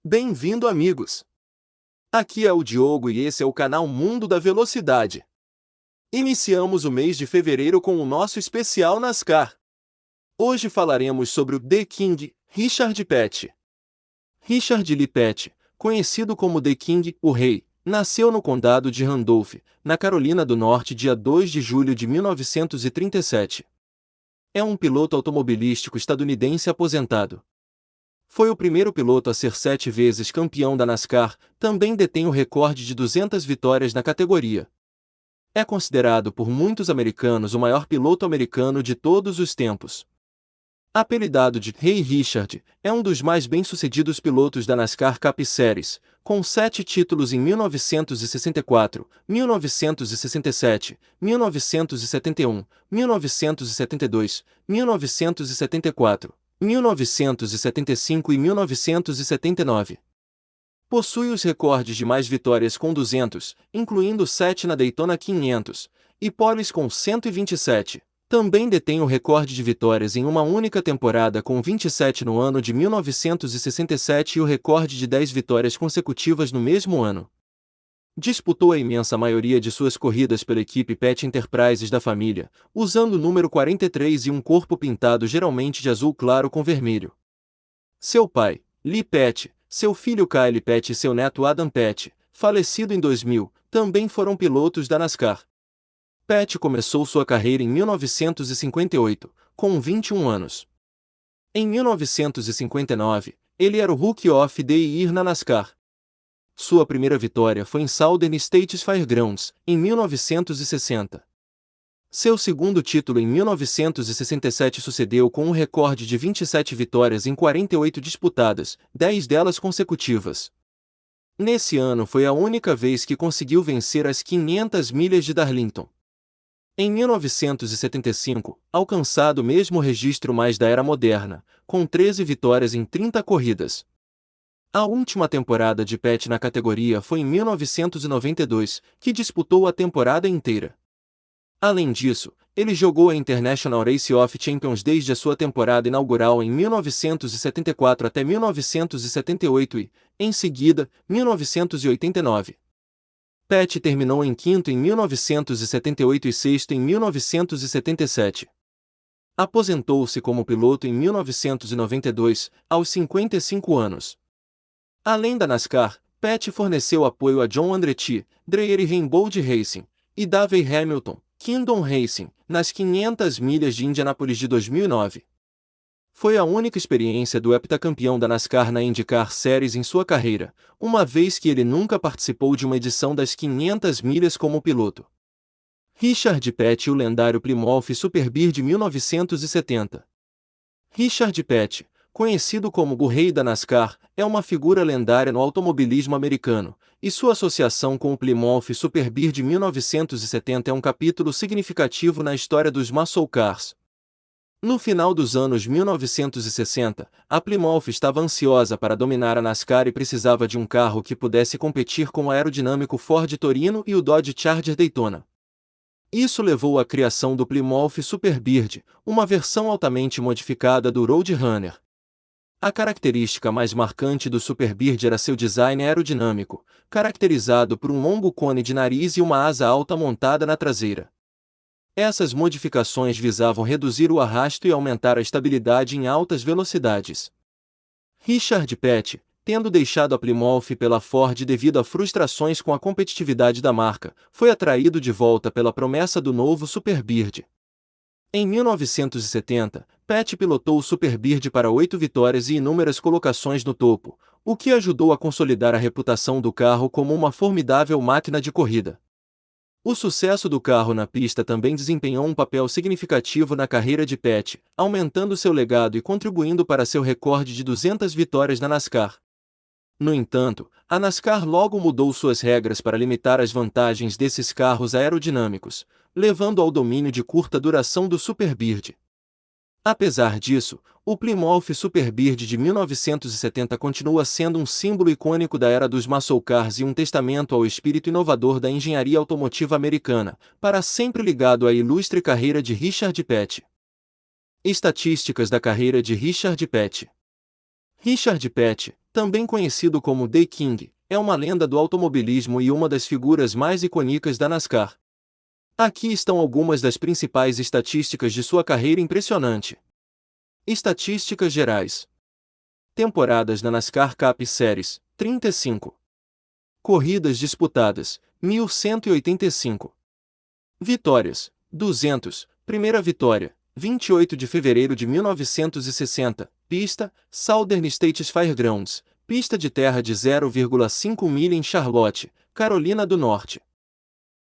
Bem-vindo, amigos! Aqui é o Diogo e esse é o canal Mundo da Velocidade. Iniciamos o mês de fevereiro com o nosso especial NASCAR. Hoje falaremos sobre o The King, Richard Petty. Richard Lee Petty, conhecido como The King, o Rei, nasceu no condado de Randolph, na Carolina do Norte, dia 2 de julho de 1937. É um piloto automobilístico estadunidense aposentado. Foi o primeiro piloto a ser 7 vezes campeão da NASCAR, também detém o recorde de 200 vitórias na categoria. É considerado por muitos americanos o maior piloto americano de todos os tempos. Apelidado de Rei Richard, é um dos mais bem-sucedidos pilotos da NASCAR Cup Series, com 7 títulos em 1964, 1967, 1971, 1972, 1974, 1975 e 1979. Possui os recordes de mais vitórias com 200, incluindo 7 na Daytona 500, e poles com 127. Também detém o recorde de vitórias em uma única temporada com 27 no ano de 1967 e o recorde de 10 vitórias consecutivas no mesmo ano. Disputou a imensa maioria de suas corridas pela equipe Petty Enterprises da família, usando o número 43 e um corpo pintado geralmente de azul claro com vermelho. Seu pai, Lee Petty, seu filho Kyle Petty e seu neto Adam Petty, falecido em 2000, também foram pilotos da NASCAR. Petty começou sua carreira em 1958, com 21 anos. Em 1959, ele era o Rookie of the Year na NASCAR. Sua primeira vitória foi em Southern States Fairgrounds, em 1960. Seu segundo título em 1967 sucedeu com um recorde de 27 vitórias em 48 disputadas, 10 delas consecutivas. Nesse ano foi a única vez que conseguiu vencer as 500 milhas de Darlington. Em 1975, alcançado o mesmo registro mais da era moderna, com 13 vitórias em 30 corridas. A última temporada de Petty na categoria foi em 1992, que disputou a temporada inteira. Além disso, ele jogou a International Race of Champions desde a sua temporada inaugural em 1974 até 1978 e, em seguida, 1989. Petty terminou em quinto em 1978 e sexto em 1977. Aposentou-se como piloto em 1992, aos 55 anos. Além da NASCAR, Petty forneceu apoio a John Andretti, Dreyer e Rainbow Racing, e Davey Hamilton, Kingdom Racing, nas 500 milhas de Indianápolis de 2009. Foi a única experiência do heptacampeão da NASCAR na IndyCar Series em sua carreira, uma vez que ele nunca participou de uma edição das 500 milhas como piloto. Richard Petty e o lendário Plymouth Superbird de 1970. Richard Petty, conhecido como o Rei da NASCAR, é uma figura lendária no automobilismo americano, e sua associação com o Plymouth Superbird de 1970 é um capítulo significativo na história dos muscle cars. No final dos anos 1960, a Plymouth estava ansiosa para dominar a NASCAR e precisava de um carro que pudesse competir com o aerodinâmico Ford Torino e o Dodge Charger Daytona. Isso levou à criação do Plymouth Superbird, uma versão altamente modificada do Roadrunner. A característica mais marcante do Superbird era seu design aerodinâmico, caracterizado por um longo cone de nariz e uma asa alta montada na traseira. Essas modificações visavam reduzir o arrasto e aumentar a estabilidade em altas velocidades. Richard Petty, tendo deixado a Plymouth pela Ford devido a frustrações com a competitividade da marca, foi atraído de volta pela promessa do novo Superbird. Em 1970, Petty pilotou o Superbird para 8 vitórias e inúmeras colocações no topo, o que ajudou a consolidar a reputação do carro como uma formidável máquina de corrida. O sucesso do carro na pista também desempenhou um papel significativo na carreira de Petty, aumentando seu legado e contribuindo para seu recorde de 200 vitórias na NASCAR. No entanto, a NASCAR logo mudou suas regras para limitar as vantagens desses carros aerodinâmicos, levando ao domínio de curta duração do Superbird. Apesar disso, o Plymouth Superbird de 1970 continua sendo um símbolo icônico da era dos muscle cars e um testamento ao espírito inovador da engenharia automotiva americana, para sempre ligado à ilustre carreira de Richard Petty. Estatísticas da carreira de Richard Petty. Richard Petty, Também conhecido como The King, é uma lenda do automobilismo e uma das figuras mais icônicas da NASCAR. Aqui estão algumas das principais estatísticas de sua carreira impressionante. Estatísticas gerais. Temporadas na NASCAR Cup Series, 35. Corridas disputadas, 1.185. Vitórias, 200. Primeira vitória, 28 de fevereiro de 1960, pista, Southern States Fairgrounds, pista de terra de 0,5 milha em Charlotte, Carolina do Norte.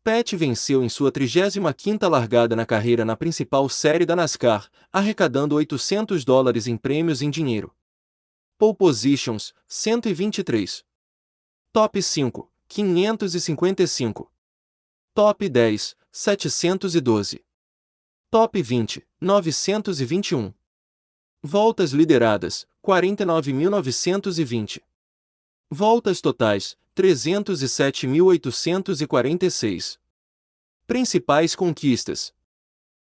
Petty venceu em sua 35ª largada na carreira na principal série da NASCAR, arrecadando $800 em prêmios em dinheiro. Pole Positions, 123. Top 5, 555. Top 10, 712. Top 20, 921. Voltas lideradas, 49.920. Voltas totais, 307.846. Principais conquistas.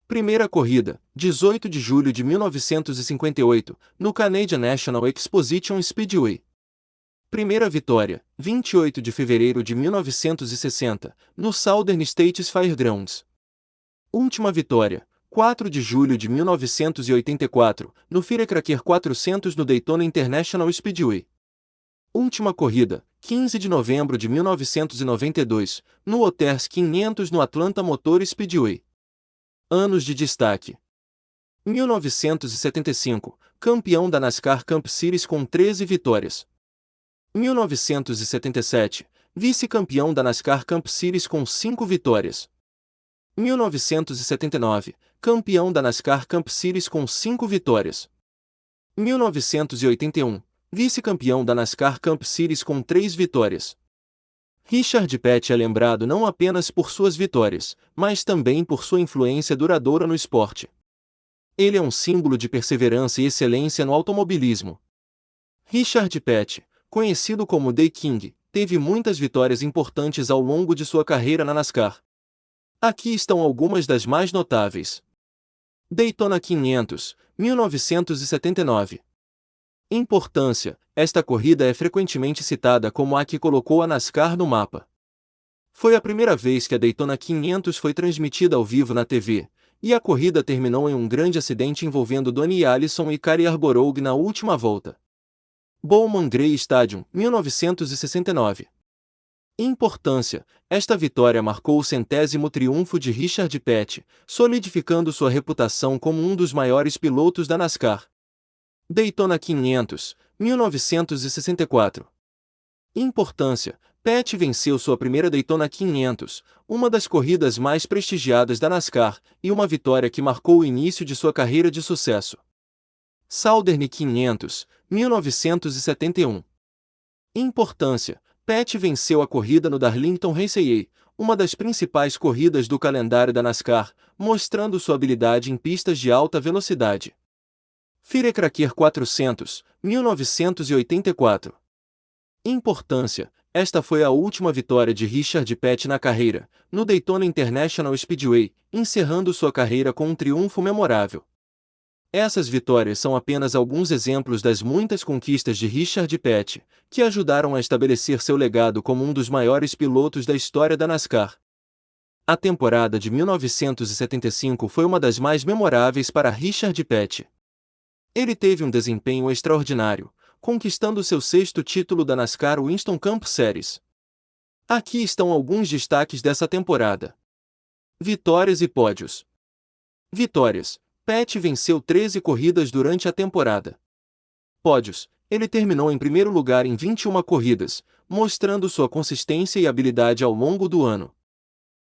Primeira corrida, 18 de julho de 1958, no Canadian National Exposition Speedway. Primeira vitória, 28 de fevereiro de 1960, no Southern States Fairgrounds. Última vitória, 4 de julho de 1984, no Firecracker 400 no Daytona International Speedway. Última corrida, 15 de novembro de 1992, no Otters 500 no Atlanta Motor Speedway. Anos de destaque. 1975, campeão da NASCAR Cup Series com 13 vitórias. 1977, vice-campeão da NASCAR Cup Series com 5 vitórias. 1979, campeão da NASCAR Cup Series com 5 vitórias. 1981, vice-campeão da NASCAR Cup Series com 3 vitórias. Richard Petty é lembrado não apenas por suas vitórias, mas também por sua influência duradoura no esporte. Ele é um símbolo de perseverança e excelência no automobilismo. Richard Petty, conhecido como The King, teve muitas vitórias importantes ao longo de sua carreira na NASCAR. Aqui estão algumas das mais notáveis. Daytona 500, 1979. Importância: esta corrida é frequentemente citada como a que colocou a NASCAR no mapa. Foi a primeira vez que a Daytona 500 foi transmitida ao vivo na TV, e a corrida terminou em um grande acidente envolvendo Donnie Allison e Cary Yarborough na última volta. Bowman Gray Stadium, 1969. Importância: esta vitória marcou o 100º triunfo de Richard Petty, solidificando sua reputação como um dos maiores pilotos da NASCAR. Daytona 500, 1964. Importância: Petty venceu sua primeira Daytona 500, uma das corridas mais prestigiadas da NASCAR, e uma vitória que marcou o início de sua carreira de sucesso. Southern 500, 1971. Importância: Petty venceu a corrida no Darlington Raceway, uma das principais corridas do calendário da NASCAR, mostrando sua habilidade em pistas de alta velocidade. Firecracker 400, 1984. Importância: esta foi a última vitória de Richard Petty na carreira, no Daytona International Speedway, encerrando sua carreira com um triunfo memorável. Essas vitórias são apenas alguns exemplos das muitas conquistas de Richard Petty, que ajudaram a estabelecer seu legado como um dos maiores pilotos da história da NASCAR. A temporada de 1975 foi uma das mais memoráveis para Richard Petty. Ele teve um desempenho extraordinário, conquistando seu 6º título da NASCAR Winston Cup Series. Aqui estão alguns destaques dessa temporada. Vitórias e pódios. Vitórias: Petty venceu 13 corridas durante a temporada. Pódios: ele terminou em primeiro lugar em 21 corridas, mostrando sua consistência e habilidade ao longo do ano.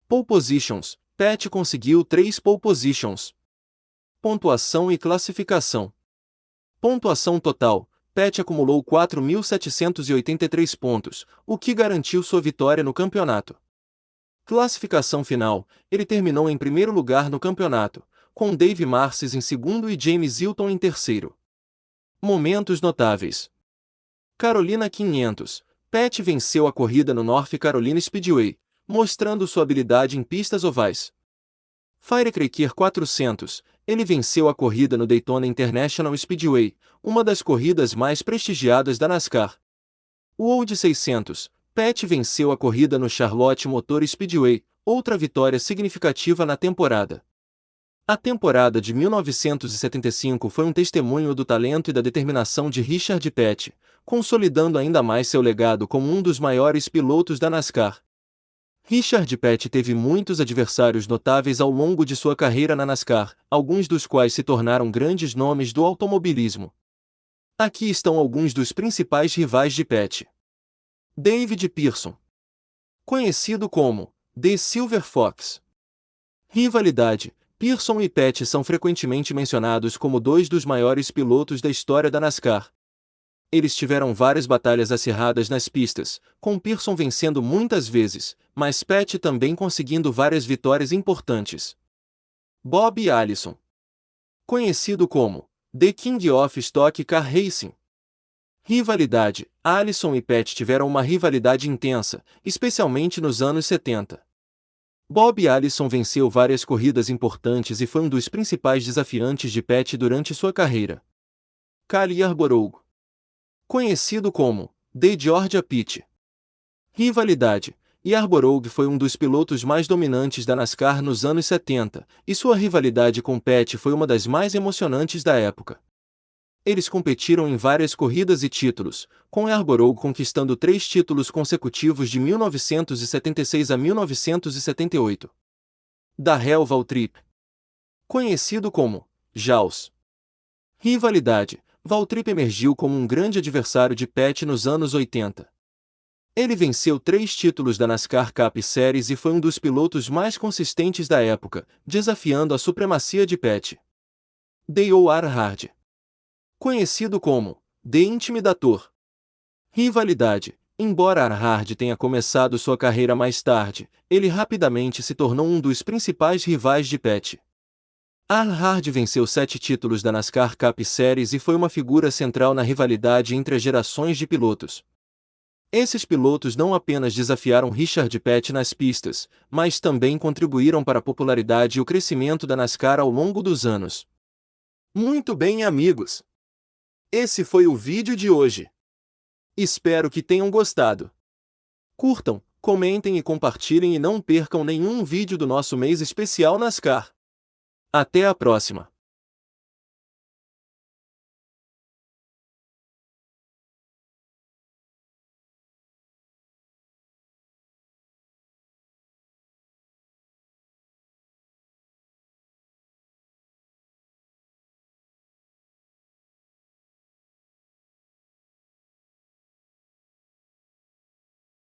Pole Positions: Petty conseguiu 3 pole positions. Pontuação e classificação. Pontuação total: Petty acumulou 4.783 pontos, o que garantiu sua vitória no campeonato. Classificação final: ele terminou em primeiro lugar no campeonato, com Dave Marcis em segundo e James Hilton em terceiro. Momentos notáveis. Carolina 500. Petty venceu a corrida no North Carolina Speedway, mostrando sua habilidade em pistas ovais. Firecracker 400, ele venceu a corrida no Daytona International Speedway, uma das corridas mais prestigiadas da NASCAR. Wood 600, Petty venceu a corrida no Charlotte Motor Speedway, outra vitória significativa na temporada. A temporada de 1975 foi um testemunho do talento e da determinação de Richard Petty, consolidando ainda mais seu legado como um dos maiores pilotos da NASCAR. Richard Petty teve muitos adversários notáveis ao longo de sua carreira na NASCAR, alguns dos quais se tornaram grandes nomes do automobilismo. Aqui estão alguns dos principais rivais de Petty. David Pearson, conhecido como The Silver Fox. Rivalidade: Pearson e Petty são frequentemente mencionados como dois dos maiores pilotos da história da NASCAR. Eles tiveram várias batalhas acirradas nas pistas, com Pearson vencendo muitas vezes, mas Petty também conseguindo várias vitórias importantes. Bob Allison, conhecido como The King of Stock Car Racing. Rivalidade: Allison e Petty tiveram uma rivalidade intensa, especialmente nos anos 70. Bob Allison venceu várias corridas importantes e foi um dos principais desafiantes de Petty durante sua carreira. Cale Yarborough, conhecido como The Georgia Pit. Rivalidade: Yarborough foi um dos pilotos mais dominantes da NASCAR nos anos 70, e sua rivalidade com Petty foi uma das mais emocionantes da época. Eles competiram em várias corridas e títulos, com Yarborough conquistando 3 títulos consecutivos de 1976 a 1978. Darrell Waltrip, conhecido como Jaws. Rivalidade: Waltrip emergiu como um grande adversário de Petty nos anos 80. Ele venceu 3 títulos da NASCAR Cup Series e foi um dos pilotos mais consistentes da época, desafiando a supremacia de Petty. Dale Earnhardt, conhecido como The Intimidator. Rivalidade: embora Earnhardt tenha começado sua carreira mais tarde, ele rapidamente se tornou um dos principais rivais de Petty. Earnhardt venceu 7 títulos da NASCAR Cup Series e foi uma figura central na rivalidade entre as gerações de pilotos. Esses pilotos não apenas desafiaram Richard Petty nas pistas, mas também contribuíram para a popularidade e o crescimento da NASCAR ao longo dos anos. Muito bem, amigos! Esse foi o vídeo de hoje. Espero que tenham gostado. Curtam, comentem e compartilhem e não percam nenhum vídeo do nosso mês especial NASCAR. Até a próxima!